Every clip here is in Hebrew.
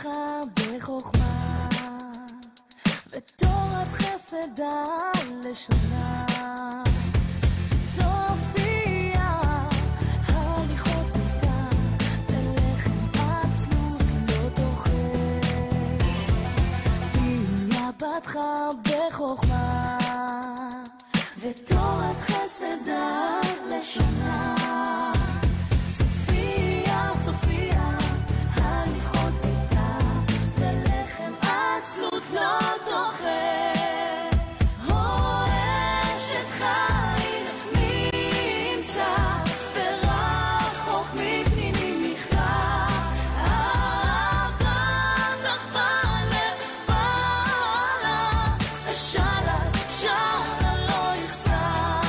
פתחה בחוכמה, ותורת חסדה לשונה. צופיה, הליכות ביתה, בלחם עצלות לא תאכל. פיה פתחה בחוכמה, ותורת חסדה לשונה. צופיה, צופיה, הליכות ביתה, ולחם עצלות לא תאכל. אשת חיים מי ימצא, ורחוק מפנינים נכרע. הפתח בלב בעלה, השלל שלל לא יחסר.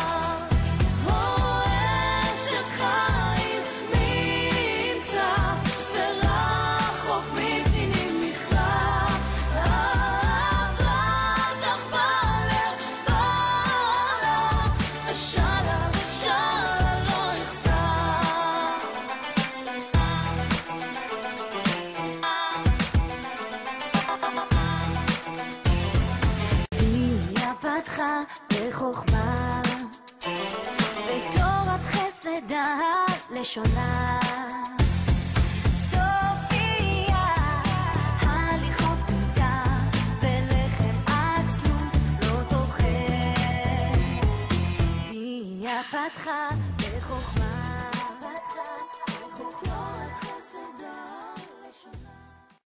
אשת חיים מי ימצא, ורחוק מפנינים נכרע. הפתח בלב בעלה, השלל שלל לא יחסר. פיה פתחה בחוכמה, ותורת חסדה לשונה. צופיה, הליכות ביתה, ולחם עצלות לא תאכל. פיה פתחה בחוכמה.